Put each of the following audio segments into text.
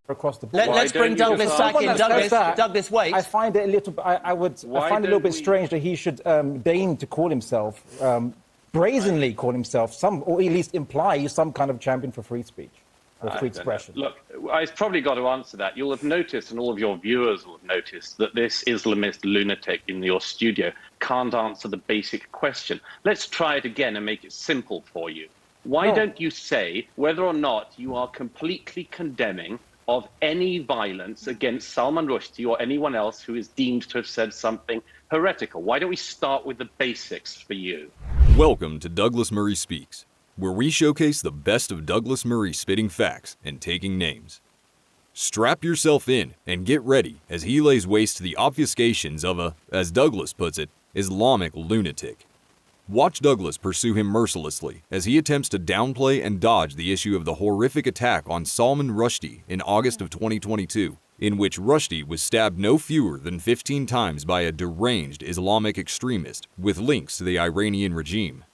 across the board. Let's bring Douglas back in. Douglas, wait. I find it a little. I find it a little bit strange that he should deign to call himself, brazenly call himself, or at least imply he's some kind of champion for free speech or free expression. Look, I've probably got to answer that. You'll have noticed, and all of your viewers will have noticed, that this Islamist lunatic in your studio can't answer the basic question. Let's try it again and make it simple for you. Why don't you say whether or not you are completely condemning of any violence against Salman Rushdie or anyone else who is deemed to have said something heretical? Why don't we start with the basics for you? Welcome to Douglas Murray Speaks, where we showcase the best of Douglas Murray spitting facts and taking names. Strap yourself in and get ready as he lays waste to the obfuscations of a, as Douglas puts it, Islamic lunatic. Watch Douglas pursue him mercilessly as he attempts to downplay and dodge the issue of the horrific attack on Salman Rushdie in August of 2022, in which Rushdie was stabbed no fewer than 15 times by a deranged Islamic extremist with links to the Iranian regime.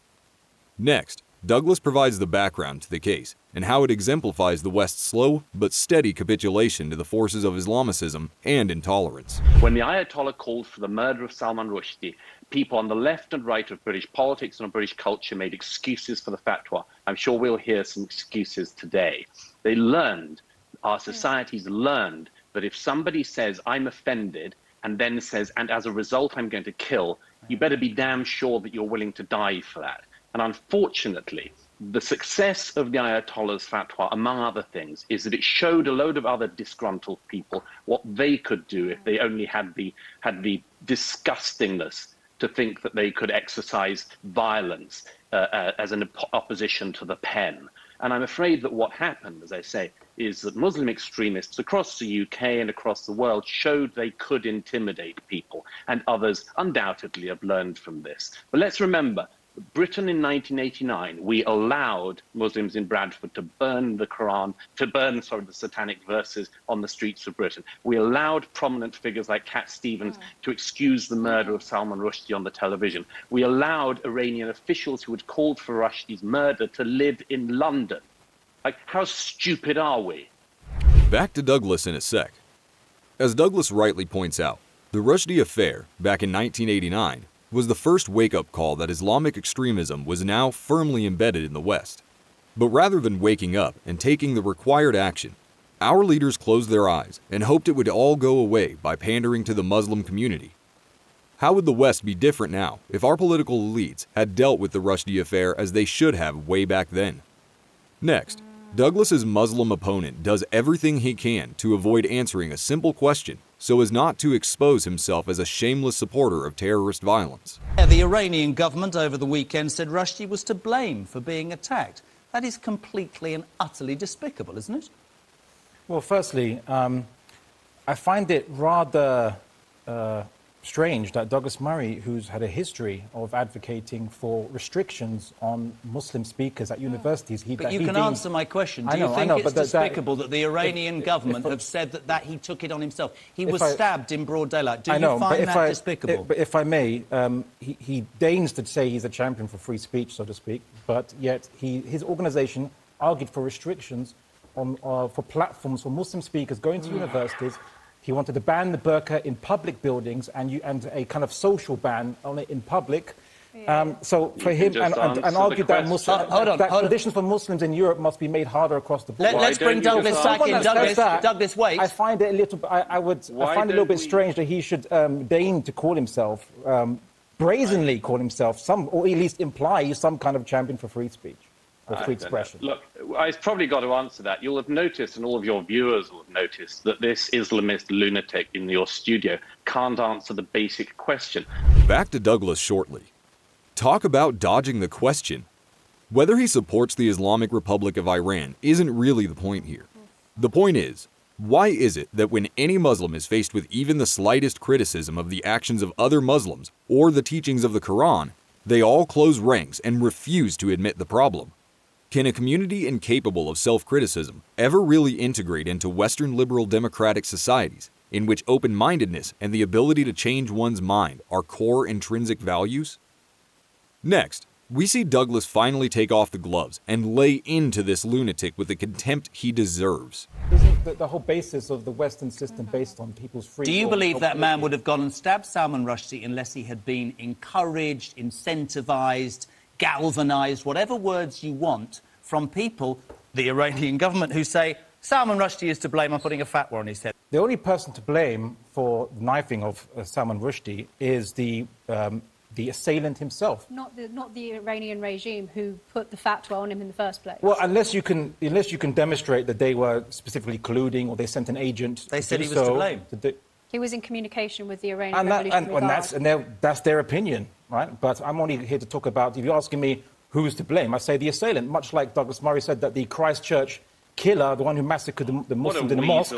Next, Douglas provides the background to the case and how it exemplifies the West's slow but steady capitulation to the forces of Islamicism and intolerance. When the Ayatollah called for the murder of Salman Rushdie, people on the left and right of British politics and of British culture made excuses for the fatwa. I'm sure we'll hear some excuses today. They learned, our societies learned, that if somebody says, I'm offended, and then says, and as a result, I'm going to kill, you better be damn sure that you're willing to die for that. And unfortunately, the success of the Ayatollah's fatwa, among other things, is that it showed a load of other disgruntled people what they could do if they only had the disgustingness to think that they could exercise violence as an opposition to the pen. And I'm afraid that what happened, as I say, is that Muslim extremists across the UK and across the world showed they could intimidate people, and others undoubtedly have learned from this. But let's remember, Britain in 1989, we allowed Muslims in Bradford to burn the Quran, the satanic verses on the streets of Britain. We allowed prominent figures like Cat Stevens to excuse the murder of Salman Rushdie on the television. We allowed Iranian officials who had called for Rushdie's murder to live in London. Like, how stupid are we? Back to Douglas in a sec. As Douglas rightly points out, the Rushdie affair, back in 1989, was the first wake-up call that Islamic extremism was now firmly embedded in the West. But rather than waking up and taking the required action, our leaders closed their eyes and hoped it would all go away by pandering to the Muslim community. How would the West be different now if our political elites had dealt with the Rushdie affair as they should have way back then? Next, Douglas's Muslim opponent does everything he can to avoid answering a simple question so as not to expose himself as a shameless supporter of terrorist violence. The Iranian government over the weekend said Rushdie was to blame for being attacked. That is completely and utterly despicable, isn't it? Well, firstly, I find it rather strange that Douglas Murray, who's had a history of advocating for restrictions on Muslim speakers at universities... But you can answer my question. Do you think it's despicable that the Iranian government have said that he took it on himself? He was stabbed in broad daylight. Do you find that despicable? But if I may, he deigns to say he's a champion for free speech, so to speak, but yet his organisation argued for restrictions on, for platforms for Muslim speakers going to universities. He wanted to ban the burqa in public buildings and a kind of social ban on it in public. So for him, and argued that conditions for Muslims in Europe must be made harder across the board. Let's bring Douglas back in. Douglas, wait. I find it a little. I find it a little bit strange that he should deign to call himself, brazenly call himself, or at least imply he's some kind of champion for free speech. Free expression. Look, I've probably got to answer that. You'll have noticed, and all of your viewers will have noticed, that this Islamist lunatic in your studio can't answer the basic question. Back to Douglas shortly. Talk about dodging the question. Whether he supports the Islamic Republic of Iran isn't really the point here. The point is, why is it that when any Muslim is faced with even the slightest criticism of the actions of other Muslims or the teachings of the Quran, they all close ranks and refuse to admit the problem? Can a community incapable of self-criticism ever really integrate into Western liberal democratic societies in which open-mindedness and the ability to change one's mind are core intrinsic values? Next, We see Douglas finally take off the gloves and lay into this lunatic with the contempt he deserves. Isn't the whole basis of the Western system based on people's freedom? Do you believe that man would have gone and stabbed Salman Rushdie unless he had been encouraged, incentivized, galvanized, whatever words you want, from people, the Iranian government, who say Salman Rushdie is to blame on putting a fatwa on his head? The only person to blame for the knifing of Salman Rushdie is the assailant himself. Not the Iranian regime who put the fatwa on him in the first place. Well, unless you can demonstrate that they were specifically colluding or they sent an agent. They said he was to blame. He was in communication with the Iranian Revolutionary Guard. That's their opinion, right? But I'm only here to talk about, if you're asking me who's to blame, I say the assailant, much like Douglas Murray said that the Christchurch killer, the one who massacred the Muslims in the mosque,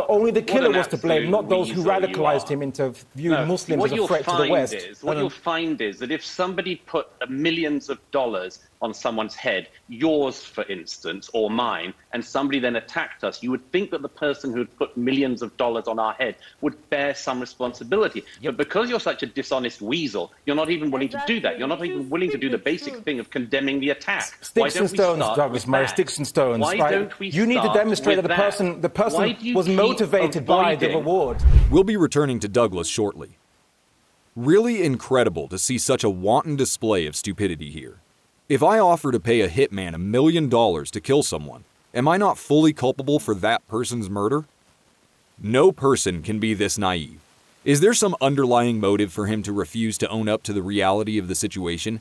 only the killer was to blame, not those who radicalized him into viewing Muslims as a threat to the West. What you'll find is that if somebody put millions of dollars on someone's head, yours, for instance, or mine, and somebody then attacked us, you would think that the person who had put millions of dollars on our head would bear some responsibility. But because you're such a dishonest weasel, you're not even willing to do that. You're not even willing to do the basic thing of condemning the attack. Sticks and stones, Douglas Murray, sticks and stones. Why don't we You need to demonstrate that the person was motivated by the reward. We'll be returning to Douglas shortly. Really incredible to see such a wanton display of stupidity here. If I offer to pay a hitman $1 million to kill someone, am I not fully culpable for that person's murder? No person can be this naive. Is there some underlying motive for him to refuse to own up to the reality of the situation?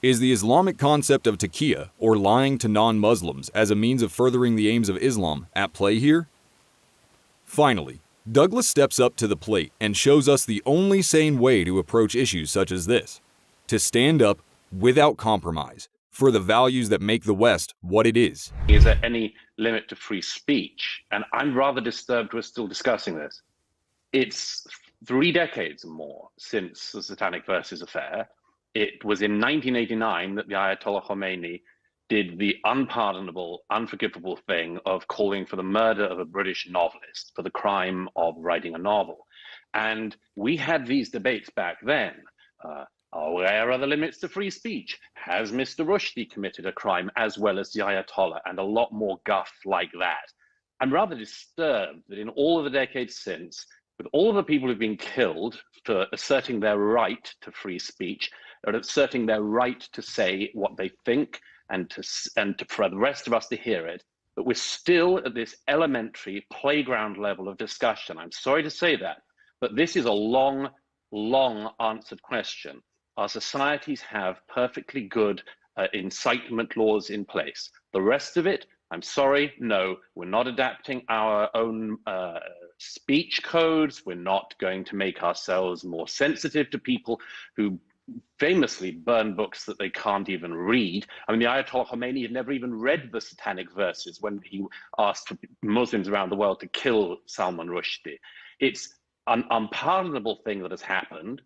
Is the Islamic concept of taqiyya, or lying to non-Muslims as a means of furthering the aims of Islam, at play here? Finally, Douglas steps up to the plate and shows us the only sane way to approach issues such as this: to stand up without compromise for the values that make the West what it is. Is there any limit to free speech? And I'm rather disturbed we're still discussing this. It's 3 decades and more since the Satanic Verses affair. It was in 1989 that the Ayatollah Khomeini did the unpardonable, unforgivable thing of calling for the murder of a British novelist for the crime of writing a novel. And we had these debates back then. Where are the limits to free speech? Has Mr. Rushdie committed a crime as well as the Ayatollah? And a lot more guff like that. I'm rather disturbed that in all of the decades since, with all of the people who've been killed for asserting their right to free speech, or asserting their right to say what they think and for the rest of us to hear it, but we're still at this elementary playground level of discussion. I'm sorry to say that, but this is a long, long answered question. Our societies have perfectly good incitement laws in place. The rest of it, I'm sorry, no, we're not adapting our own speech codes. We're not going to make ourselves more sensitive to people who famously burn books that they can't even read. I mean, the Ayatollah Khomeini had never even read the Satanic Verses when he asked for Muslims around the world to kill Salman Rushdie. It's an unpardonable thing that has happened.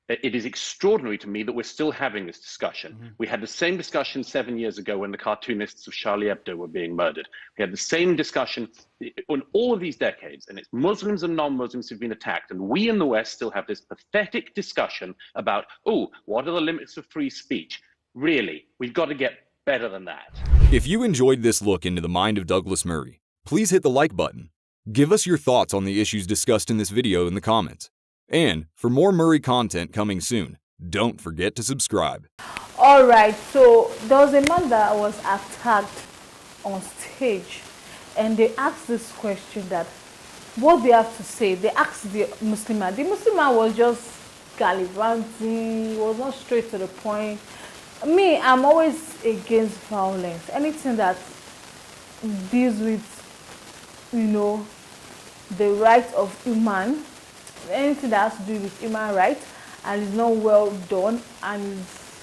It is extraordinary to me that we're still having this discussion. Mm-hmm. We had the same discussion 7 years ago when the cartoonists of Charlie Hebdo were being murdered. We had the same discussion in all of these decades, and it's Muslims and non-Muslims who've been attacked. And we in the West still have this pathetic discussion about, oh, what are the limits of free speech? Really, we've got to get better than that. If you enjoyed this look into the mind of Douglas Murray, please hit the like button. Give us your thoughts on the issues discussed in this video in the comments. And for more Murray content coming soon, don't forget to subscribe. Alright, so there was a man that was attacked on stage, and they asked this question that, what do you have to say? They asked the Muslim man. The Muslim man was just gallivanting, he was not straight to the point. Me, I'm always against violence. Anything that deals with, the rights of human, anything that has to do with human rights and is not well done and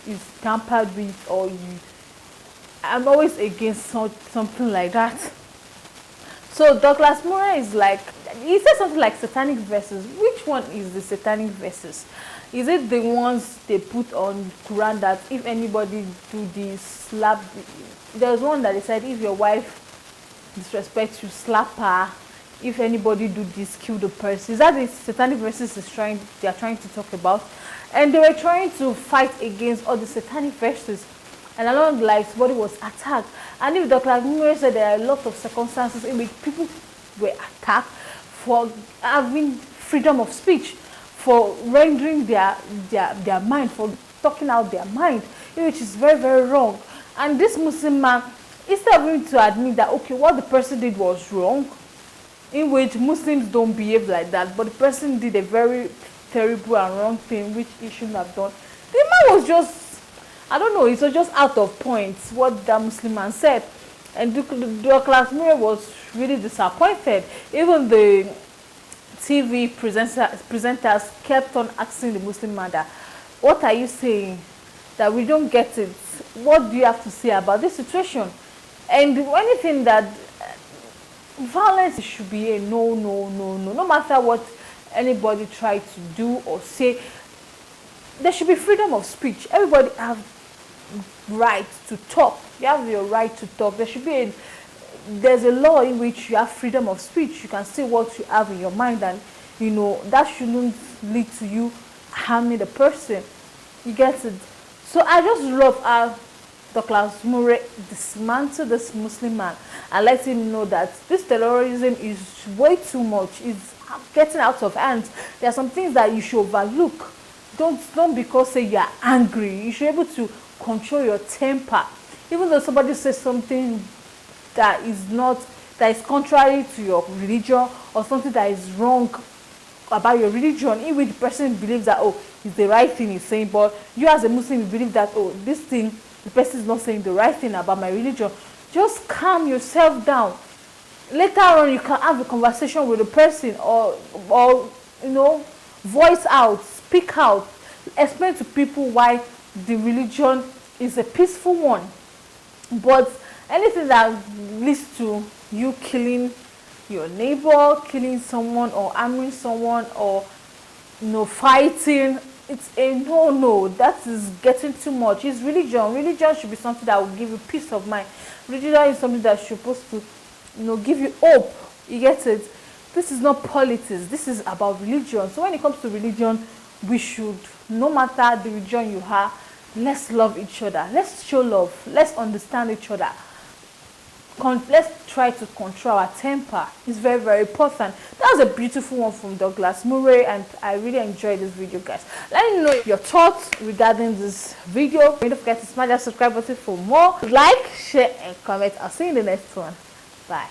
is tampered with, or I'm always against something like that. So Douglas Murray is like, he said something like Satanic Verses. Which one is the Satanic Verses? Is it the ones they put on Quran that if anybody do this, slap? There's one that they said if your wife disrespects you, slap her. if anybody do this, kill the person. Is that the satanic verses they are trying to talk about? And they were trying to fight against all the satanic verses. And along the lines, somebody was attacked. And if Dr. Agumure said there are a lot of circumstances in which people were attacked for having freedom of speech, for rendering their mind, for talking out their mind, which is very, very wrong. And this Muslim man, instead of him to admit that, okay, what the person did was wrong, in which Muslims don't behave like that, but the person did a very terrible and wrong thing, which he shouldn't have done. The man was just, I don't know, it was just out of point, what that Muslim man said. And Dr. Agumure was really disappointed. Even the TV presenters kept on asking the Muslim man that, what are you saying? That we don't get it. What do you have to say about this situation? And anything that violence should be a no, no, no, no. No matter what anybody try to do or say, there should be freedom of speech. Everybody have right to talk. You have your right to talk. There should be there's a law in which you have freedom of speech. You can say what you have in your mind, and you know that shouldn't lead to you harming the person. You get it? So I just love how Dr. Agumure dismantled this Muslim man and let him know that this terrorism is way too much. It's getting out of hand. There are some things that you should overlook. Don't because say you are angry. You should be able to control your temper. Even though somebody says something that is contrary to your religion, or something that is wrong about your religion, in which the person believes that, oh, it's the right thing he's saying, but you as a Muslim, you believe that, oh, this thing, the person is not saying the right thing about my religion. Just calm yourself down. Later on, you can have a conversation with the person, or you know, voice out, speak out, explain to people why the religion is a peaceful one. But anything that leads to you killing your neighbor, killing someone, or harming someone, or fighting, it's a no. That is getting too much. It's religion. Religion should be something that will give you peace of mind. Religion is something that's supposed to give you hope. You get it? This is not politics. This is about religion. So when it comes to religion, we should, no matter the religion you are, let's love each other. Let's show love. Let's understand each other. Let's try to control our temper. It's very, very important. That was a beautiful one from Dr. Agumure, and I really enjoyed this video, guys. Let me know your thoughts regarding this video. Don't forget to smash that subscribe button for more. Like, share, and comment. I'll see you in the next one. Bye.